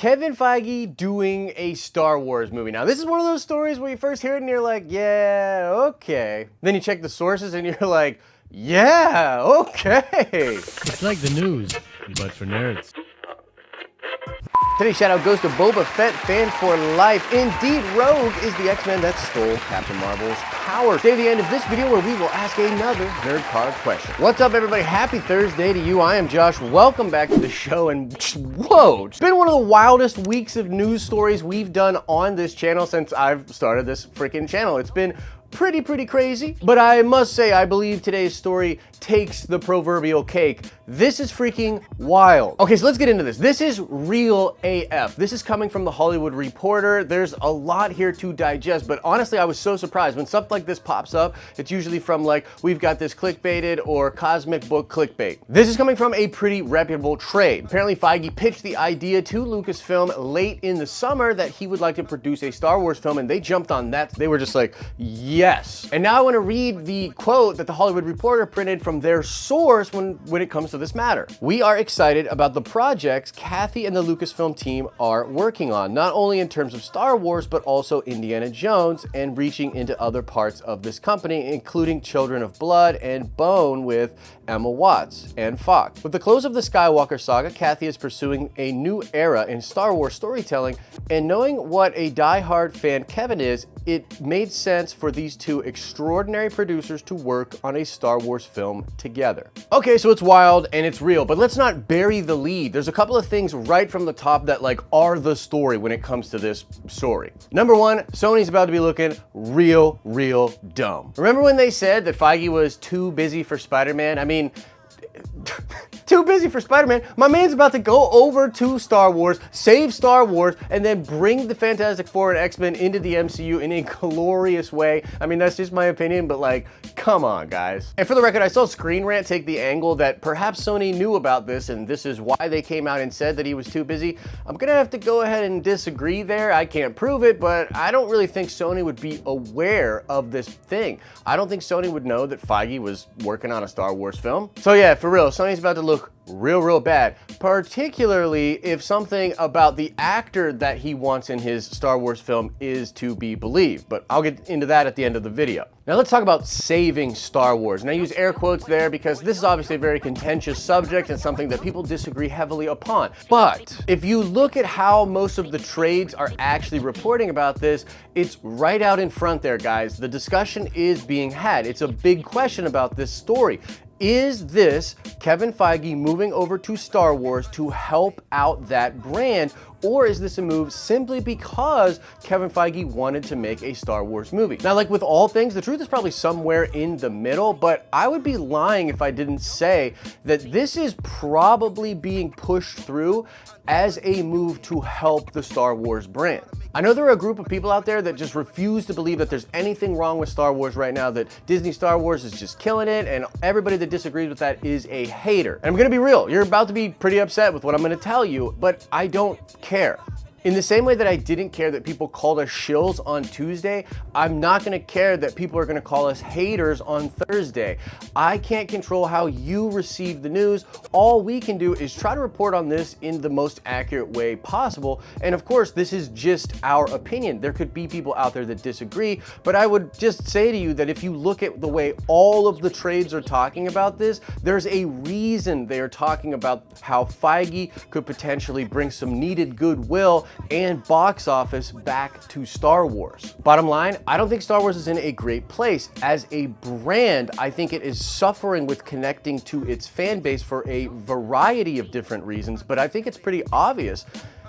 Kevin Feige doing a Star Wars movie. Now, this is one of those stories where you first hear it and you're like, yeah, okay. Then you check the sources and you're like, yeah, okay. It's like the news, but for nerds. Today's shout out goes to Boba Fett, fan for life. Indeed, Rogue is the X-Men that stole Captain Marvel's power. Stay to the end of this video where we will ask another nerd card question. What's up, everybody? Happy Thursday to you. I am Josh. Welcome back to the show. And whoa, it's been one of the wildest weeks of news stories we've done on this channel since I've started this freaking channel. It's been pretty crazy, but I must say I believe today's story takes the proverbial cake. This is freaking wild. Okay, so let's get into this. This is real AF. This is coming from the Hollywood Reporter. There's a lot here to digest, but honestly, I was so surprised when stuff like this pops up. It's usually from like, we've got this clickbaited or cosmic book clickbait. This is coming from a pretty reputable trade. Apparently, Feige pitched the idea to Lucasfilm late in the summer that he would like to produce a Star Wars film, and they jumped on that. They were just like, yes. And now I want to read the quote that the Hollywood Reporter printed from their source when it comes to this matter. We are excited about the projects Kathy and the Lucasfilm team are working on, not only in terms of Star Wars, but also Indiana Jones and reaching into other parts of this company, including Children of Blood and Bone with Emma Watts and Fox. With the close of the Skywalker saga, Kathy is pursuing a new era in Star Wars storytelling, and knowing what a die-hard fan Kevin is, it made sense for these two extraordinary producers to work on a Star Wars film together. Okay, so it's wild and it's real, but let's not bury the lead. There's a couple of things right from the top that like are the story when it comes to this story. Number one, Sony's about to be looking real dumb. Remember when they said that Feige was too busy for Spider-Man? I mean, too busy for Spider-Man. My man's about to go over to Star Wars, save Star Wars, and then bring the Fantastic Four and X-Men into the MCU in a glorious way. I mean, that's just my opinion, but like, come on, guys. And for the record, I saw Screen Rant take the angle that perhaps Sony knew about this, and this is why they came out and said that he was too busy. I'm gonna have to go ahead and disagree there. I can't prove it, but I don't really think Sony would be aware of this thing. I don't think Sony would know that Feige was working on a Star Wars film. So yeah, for real, Sony's about to look real bad, particularly if something about the actor that he wants in his Star Wars film is to be believed, but I'll get into that at the end of the video. Now let's talk about saving Star Wars, and I use air quotes there because this is obviously a very contentious subject and something that people disagree heavily upon. But if you look at how most of the trades are actually reporting about this, it's right out in front there, guys. The discussion is being had. It's a big question about this story. Is this Kevin Feige moving over to Star Wars to help out that brand, or is this a move simply because Kevin Feige wanted to make a Star Wars movie? Now, like with all things, the truth is probably somewhere in the middle, but I would be lying if I didn't say that this is probably being pushed through as a move to help the Star Wars brand. I know there are a group of people out there that just refuse to believe that there's anything wrong with Star Wars right now, that Disney Star Wars is just killing it, and everybody that disagrees with that is a hater. And I'm gonna be real, you're about to be pretty upset with what I'm gonna tell you, but I don't care. In the same way that I didn't care that people called us shills on Tuesday, I'm not gonna care that people are gonna call us haters on Thursday. I can't control how you receive the news. All we can do is try to report on this in the most accurate way possible. And of course, this is just our opinion. There could be people out there that disagree, but I would just say to you that if you look at the way all of the trades are talking about this, there's a reason they are talking about how Feige could potentially bring some needed goodwill and box office back to Star Wars. Bottom line, I don't think Star Wars is in a great place. As a brand, I think it is suffering with connecting to its fan base for a variety of different reasons, but I think it's pretty obvious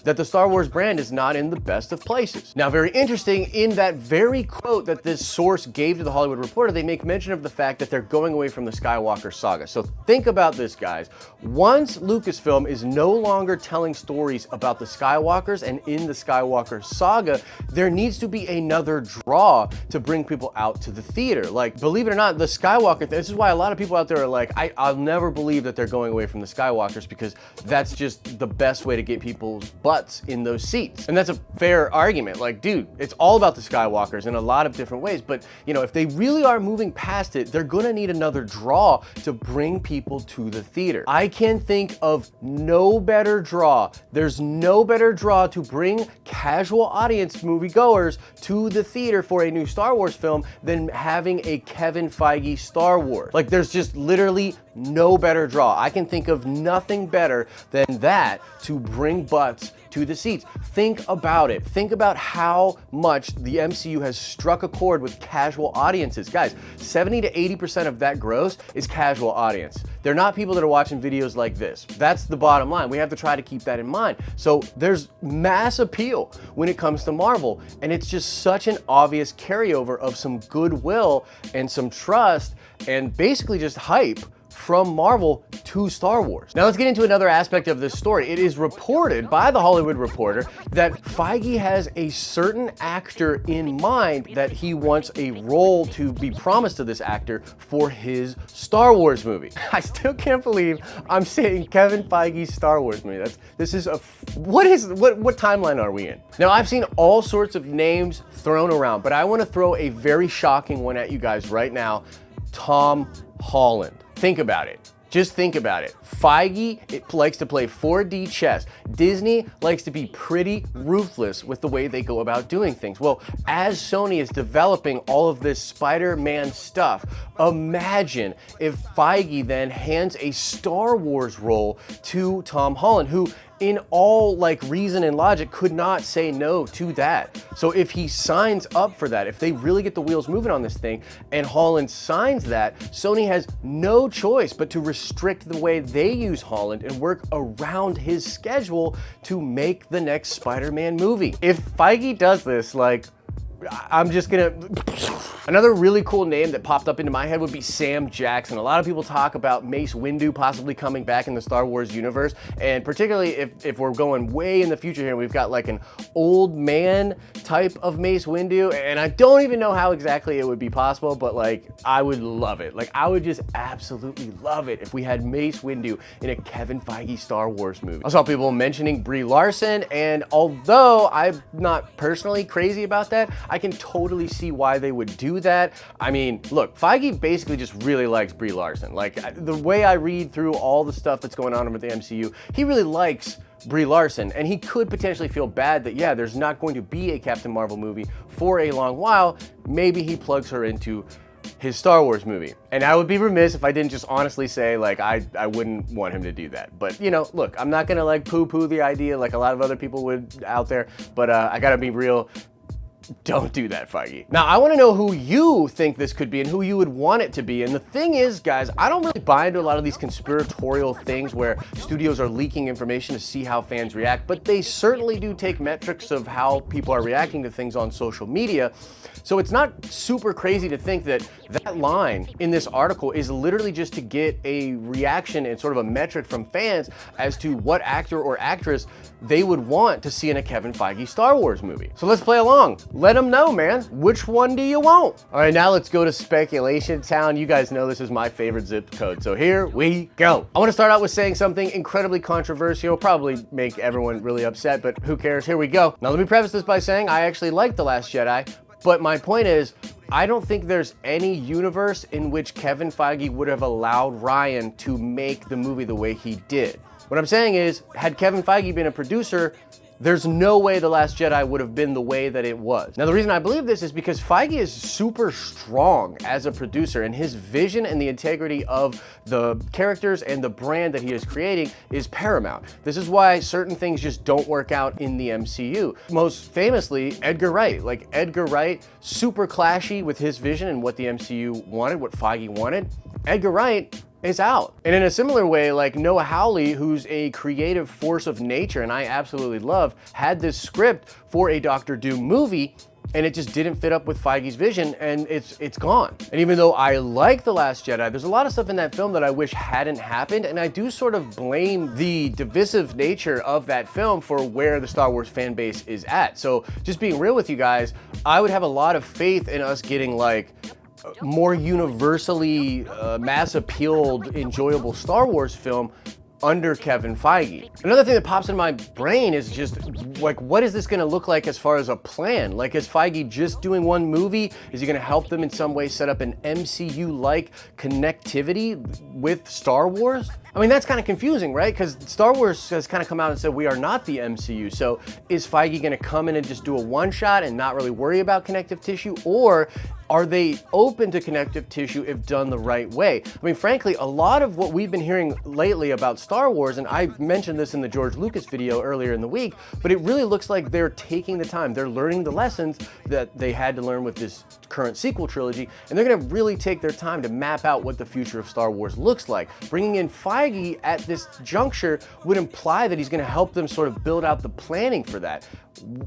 that the Star Wars brand is not in the best of places. Now, very interesting, in that very quote that this source gave to the Hollywood Reporter, they make mention of the fact that they're going away from the Skywalker saga. So think about this, guys. Once Lucasfilm is no longer telling stories about the Skywalkers and in the Skywalker saga, there needs to be another draw to bring people out to the theater. Like, believe it or not, the Skywalker, this is why a lot of people out there are like, I'll never believe that they're going away from the Skywalkers, because that's just the best way to get people's butts in those seats. And that's a fair argument. Like, dude, it's all about the Skywalkers in a lot of different ways. But, you know, if they really are moving past it, they're gonna need another draw to bring people to the theater. I can think of no better draw. There's no better draw to bring casual audience moviegoers to the theater for a new Star Wars film than having a Kevin Feige Star Wars. Like, there's just literally no better draw. I can think of nothing better than that to bring butts to the seats. Think about it. Think about how much the MCU has struck a chord with casual audiences. Guys, 70 to 80% of that gross is casual audience. They're not people that are watching videos like this. That's the bottom line. We have to try to keep that in mind. So there's mass appeal when it comes to Marvel, and it's just such an obvious carryover of some goodwill and some trust and basically just hype from Marvel to Star Wars. Now let's get into another aspect of this story. It is reported by The Hollywood Reporter that Feige has a certain actor in mind that he wants a role to be promised to this actor for his Star Wars movie. I still can't believe I'm saying Kevin Feige's Star Wars movie. What timeline are we in? Now I've seen all sorts of names thrown around, but I want to throw a very shocking one at you guys right now. Tom Holland. Think about it. Just think about it. Feige likes to play 4D chess. Disney likes to be pretty ruthless with the way they go about doing things. Well, as Sony is developing all of this Spider-Man stuff, imagine if Feige then hands a Star Wars role to Tom Holland, who in all reason and logic could not say no to that. So if he signs up for that, if they really get the wheels moving on this thing and Holland signs that, Sony has no choice but to restrict the way they use Holland and work around his schedule to make the next Spider-Man movie. If Feige does this, I'm just gonna... Another really cool name that popped up into my head would be Sam Jackson. A lot of people talk about Mace Windu possibly coming back in the Star Wars universe, and particularly if we're going way in the future here, we've got an old man type of Mace Windu, and I don't even know how exactly it would be possible, but I would love it. I would just absolutely love it if we had Mace Windu in a Kevin Feige Star Wars movie. I saw people mentioning Brie Larson, and although I'm not personally crazy about that, I can totally see why they would do that. I mean, look, Feige basically just really likes Brie Larson. The way I read through all the stuff that's going on with the MCU, he really likes Brie Larson, and he could potentially feel bad that, yeah, there's not going to be a Captain Marvel movie for a long while. Maybe he plugs her into his Star Wars movie. And I would be remiss if I didn't just honestly say, I wouldn't want him to do that. But, you know, look, I'm not gonna poo-poo the idea like a lot of other people would out there, but I gotta be real. Don't do that, Feige. Now, I want to know who you think this could be and who you would want it to be. And the thing is, guys, I don't really buy into a lot of these conspiratorial things where studios are leaking information to see how fans react, but they certainly do take metrics of how people are reacting to things on social media. So it's not super crazy to think that that line in this article is literally just to get a reaction and sort of a metric from fans as to what actor or actress they would want to see in a Kevin Feige Star Wars movie. So let's play along. Let them know, man. Which one do you want? All right, now let's go to speculation town. You guys know this is my favorite zip code, so here we go. I want to start out with saying something incredibly controversial, probably make everyone really upset, but who cares? Here we go. Now let me preface this by saying I actually like The Last Jedi, but my point is, I don't think there's any universe in which Kevin Feige would have allowed Ryan to make the movie the way he did. What I'm saying is, had Kevin Feige been a producer, there's no way The Last Jedi would have been the way that it was. Now, the reason I believe this is because Feige is super strong as a producer, and his vision and the integrity of the characters and the brand that he is creating is paramount. This is why certain things just don't work out in the MCU. Most famously, Edgar Wright. Edgar Wright, super clashy with his vision and what the MCU wanted, what Feige wanted. Edgar Wright is out. And in a similar way, Noah Hawley, who's a creative force of nature and I absolutely love, had this script for a Doctor Doom movie, and it just didn't fit up with Feige's vision, and it's gone. And even though I like The Last Jedi, there's a lot of stuff in that film that I wish hadn't happened, and I do sort of blame the divisive nature of that film for where the Star Wars fan base is at. So just being real with you guys, I would have a lot of faith in us getting more universally mass appealed, enjoyable Star Wars film under Kevin Feige. Another thing that pops in my brain is just like, what is this gonna look like as far as a plan? Like, is Feige just doing one movie? Is he gonna help them in some way set up an MCU-like connectivity with Star Wars? I mean, that's kind of confusing, right? Because Star Wars has kind of come out and said we are not the MCU. So is Feige gonna come in and just do a one-shot and not really worry about connective tissue? Or are they open to connective tissue if done the right way? I mean, frankly, a lot of what we've been hearing lately about Star Wars, and I mentioned this in the George Lucas video earlier in the week, but it really looks like they're taking the time. They're learning the lessons that they had to learn with this current sequel trilogy, and they're gonna really take their time to map out what the future of Star Wars looks like. Bringing in Feige at this juncture would imply that he's gonna help them sort of build out the planning for that.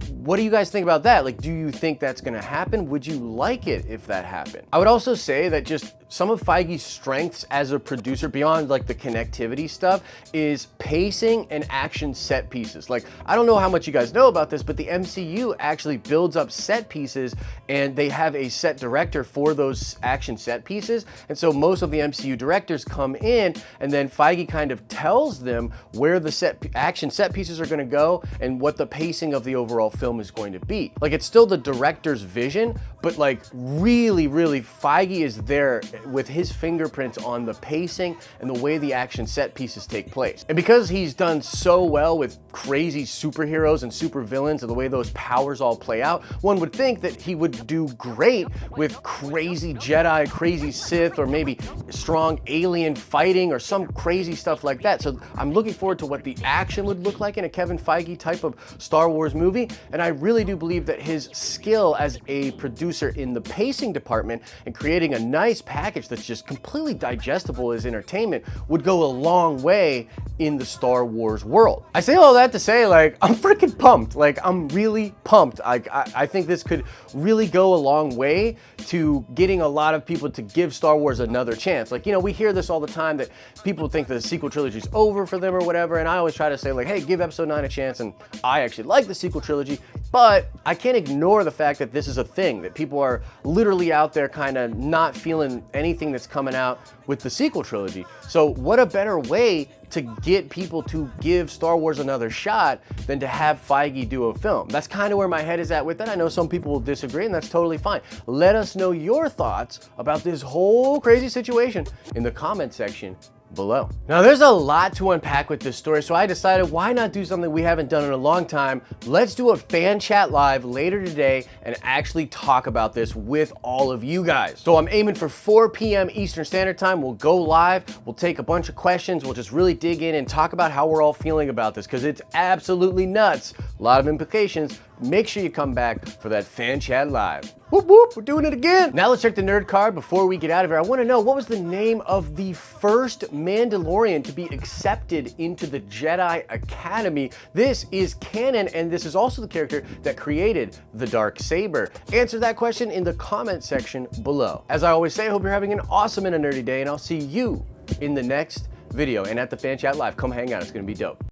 What do you guys think about that? Like, do you think that's gonna happen? Would you like it if that happened? I would also say that just some of Feige's strengths as a producer, beyond like the connectivity stuff, is pacing and action set pieces. Like, I don't know how much you guys know about this, but the MCU actually builds up set pieces and they have a set director for those action set pieces. And so most of the MCU directors come in and then Feige kind of tells them where the action set pieces are gonna go and what the pacing of the overall film is going to be. Like, it's still the director's vision, but like really Feige is there with his fingerprints on the pacing and the way the action set pieces take place. And because he's done so well with crazy superheroes and supervillains and the way those powers all play out, one would think that he would do great with crazy Jedi, crazy Sith, or maybe strong alien fighting or some crazy stuff like that. So I'm looking forward to what the action would look like in a Kevin Feige type of Star Wars movie. And I really do believe that his skill as a producer in the pacing department and creating a nice package that's just completely digestible as entertainment would go a long way in the Star Wars world. I say all that to say, like, I'm freaking pumped. Like, I'm really pumped. I think this could really go a long way to getting a lot of people to give Star Wars another chance. Like, you know, we hear this all the time that people think the sequel trilogy is over for them or whatever, and I always try to say, like, hey, give Episode 9 a chance, and I actually like the sequel trilogy, but I can't ignore the fact that this is a thing, that people are literally out there kind of not feeling anything that's coming out with the sequel trilogy. So what a better way to get people to give Star Wars another shot than to have Feige do a film. That's kind of where my head is at with that. I know some people will disagree, and that's totally fine. Let us know your thoughts about this whole crazy situation in the comment section below. Now, there's a lot to unpack with this story, so I decided why not do something we haven't done in a long time. Let's do a fan chat live later today and actually talk about this with all of you guys. So I'm aiming for 4 p.m. Eastern Standard Time. We'll go live, we'll take a bunch of questions, we'll just really dig in and talk about how we're all feeling about this, because it's absolutely nuts. A lot of implications. Make sure you come back for that fan chat live. Whoop whoop, we're doing it again. Now let's check the nerd card before we get out of here. I want to know, what was the name of the first Mandalorian to be accepted into the Jedi Academy? This is canon, and this is also the character that created the Darksaber. Answer that question in the comment section below. As I always say, I hope you're having an awesome and a nerdy day, and I'll see you in the next video and at the fan chat live. Come hang out, it's gonna be dope.